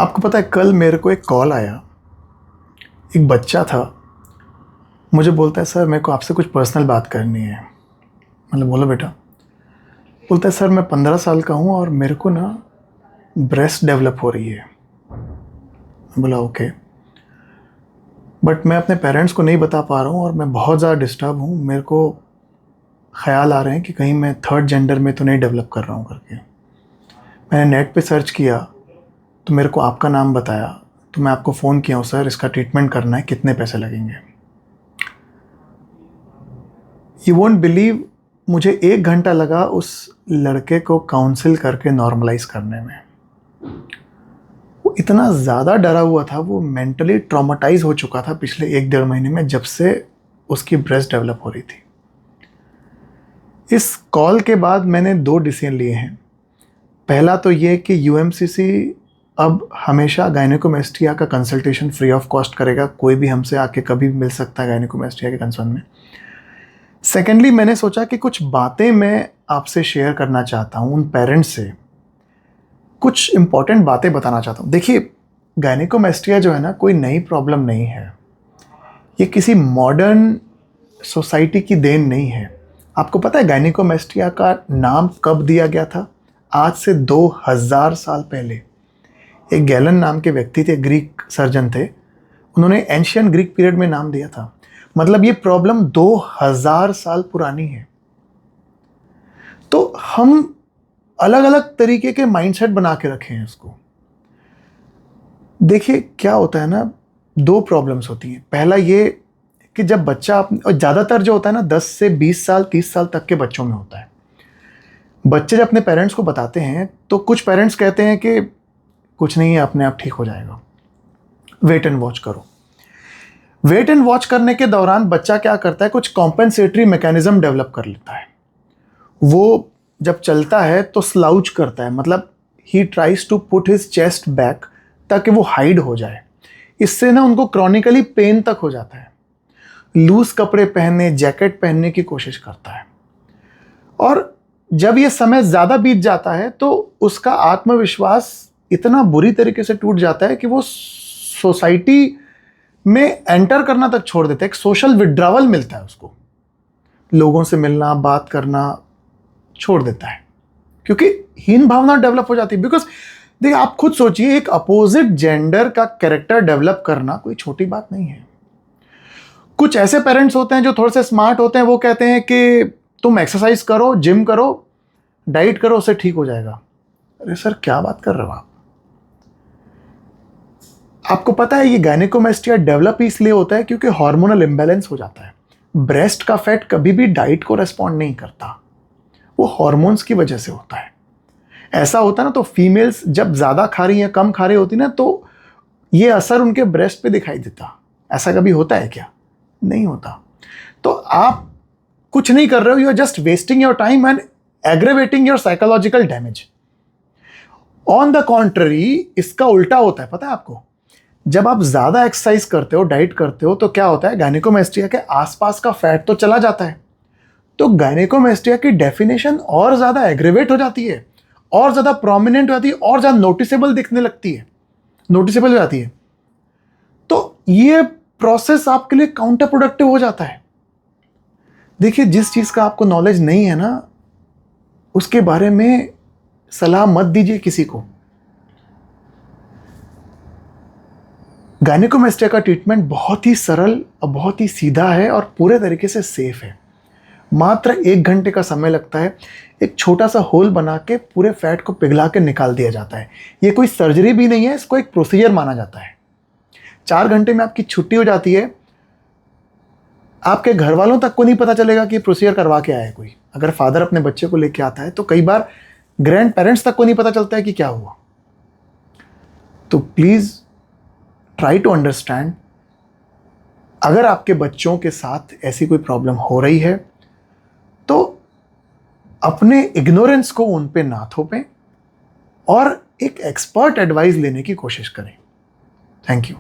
आपको पता है, कल मेरे को एक कॉल आया। एक बच्चा था, मुझे बोलता है सर मेरे को आपसे कुछ पर्सनल बात करनी है। मतलब बोलो बेटा। बोलता है सर मैं 15 साल का हूँ और मेरे को ना ब्रेस्ट डेवलप हो रही है। बोला ओके, बट मैं अपने पेरेंट्स को नहीं बता पा रहा हूँ और मैं बहुत ज़्यादा डिस्टर्ब हूँ। मेरे को ख्याल आ रहे हैं कि कहीं मैं थर्ड जेंडर में तो नहीं डेवलप कर रहा हूँ करके। मैंने नेट पे सर्च किया तो मेरे को आपका नाम बताया, तो मैं आपको फ़ोन किया हूँ सर, इसका ट्रीटमेंट करना है, कितने पैसे लगेंगे। यू वोंट बिलीव, मुझे 1 घंटा लगा उस लड़के को काउंसिल करके नॉर्मलाइज करने में। वो इतना ज़्यादा डरा हुआ था, वो मेंटली ट्रॉमेटाइज हो चुका था पिछले 1-1.5 महीने में, जब से उसकी ब्रेस्ट डेवलप हो रही थी। इस कॉल के बाद मैंने 2 डिसीजन लिए हैं। पहला तो ये कि यूएमसीसी अब हमेशा गायनेकोमेस्टिया का कंसल्टेशन फ्री ऑफ कॉस्ट करेगा। कोई भी हमसे आके कभी भी मिल सकता है गायनेकोमेस्टिया के कंसर्न में। सेकेंडली, मैंने सोचा कि कुछ बातें मैं आपसे शेयर करना चाहता हूँ, उन पेरेंट्स से कुछ इंपॉर्टेंट बातें बताना चाहता हूँ। देखिए, गायनेकोमेस्टिया जो है ना, कोई नई प्रॉब्लम नहीं है। ये किसी मॉडर्न सोसाइटी की देन नहीं है। आपको पता है गायनेकोमेस्टिया का नाम कब दिया गया था? आज से 2000 साल पहले एक गैलन नाम के व्यक्ति थे, ग्रीक सर्जन थे, उन्होंने एंशियन ग्रीक पीरियड में नाम दिया था। मतलब ये प्रॉब्लम 2000 साल पुरानी है। तो हम अलग अलग तरीके के माइंडसेट बना के रखे हैं इसको। देखिए क्या होता है ना, 2 प्रॉब्लम्स होती हैं। पहला ये कि जब बच्चा और ज़्यादातर जो होता है ना 10 से 20 साल 30 साल तक के बच्चों में होता है। बच्चे जब अपने पेरेंट्स को बताते हैं तो कुछ पेरेंट्स कहते हैं कि कुछ नहीं है, अपने आप ठीक हो जाएगा, वेट एंड वॉच करो। वेट एंड वॉच करने के दौरान बच्चा क्या करता है, कुछ कॉम्पेंसेटरी मैकेनिज्म डेवलप कर लेता है। वो जब चलता है तो स्लाउच करता है, मतलब ही tries to put his chest back ताकि वो हाइड हो जाए। इससे ना उनको क्रॉनिकली पेन तक हो जाता है। लूज कपड़े पहनने, जैकेट पहनने की कोशिश करता है। और जब ये समय ज़्यादा बीत जाता है तो उसका आत्मविश्वास इतना बुरी तरीके से टूट जाता है कि वो सोसाइटी में एंटर करना तक छोड़ देता है। एक सोशल विड्रावल मिलता है उसको, लोगों से मिलना, बात करना छोड़ देता है, क्योंकि हीन भावना डेवलप हो जाती है। बिकॉज देखिए, आप खुद सोचिए, एक अपोजिट जेंडर का कैरेक्टर डेवलप करना कोई छोटी बात नहीं है। कुछ ऐसे पेरेंट्स होते हैं जो थोड़े से स्मार्ट होते हैं, वो कहते हैं कि तुम एक्सरसाइज करो, जिम करो, डाइट करो, उससे ठीक हो जाएगा। अरे सर, क्या बात कर रहे हो आप? आपको पता है ये गायनेकोमेस्टिया डेवलप इसलिए होता है क्योंकि हार्मोनल इम्बैलेंस हो जाता है। ब्रेस्ट का फैट कभी भी डाइट को रेस्पॉन्ड नहीं करता, वो हार्मोन्स की वजह से होता है। ऐसा होता है ना, तो फीमेल्स जब ज़्यादा खा रही हैं, कम खा रही होती ना, तो ये असर उनके ब्रेस्ट पे दिखाई देता। ऐसा कभी होता है क्या? नहीं होता। तो आप कुछ नहीं कर रहे हो, you are just wasting your time and aggravating your psychological damage. On the contrary, इसका उल्टा होता है, पता है आपको? जब आप ज़्यादा एक्सरसाइज करते हो, डाइट करते हो, तो क्या होता है, गायनेकोमेस्टिया के आसपास का फैट तो चला जाता है। तो गायनेकोमेस्टिया की डेफिनेशन और ज़्यादा एग्रेवेट हो जाती है, और ज़्यादा प्रोमिनेंट हो जाती है, और ज़्यादा नोटिसेबल दिखने लगती है, नोटिसेबल हो जाती है। तो ये प्रोसेस आपके लिए काउंटर प्रोडक्टिव हो जाता है। देखिए, जिस चीज़ का आपको नॉलेज नहीं है ना, उसके बारे में सलाह मत दीजिए किसी को। गायनेकोमेस्टिया का ट्रीटमेंट बहुत ही सरल और बहुत ही सीधा है और पूरे तरीके से सेफ है। मात्र 1 घंटे का समय लगता है। एक छोटा सा होल बना के पूरे फैट को पिघला के निकाल दिया जाता है। ये कोई सर्जरी भी नहीं है, इसको एक प्रोसीजर माना जाता है। 4 घंटे में आपकी छुट्टी हो जाती है। आपके घर वालों तक को नहीं पता चलेगा कि प्रोसीजर करवा के आया है कोई। अगर फादर अपने बच्चे को लेके आता है तो कई बार ग्रैंड पेरेंट्स तक को नहीं पता चलता है कि क्या हुआ। तो प्लीज़ ट्राई टू अंडरस्टैंड। अगर आपके बच्चों के साथ ऐसी कोई प्रॉब्लम हो रही है तो अपने इग्नोरेंस को उन पे ना थोपें और एक एक्सपर्ट एडवाइस लेने की कोशिश करें। Thank you.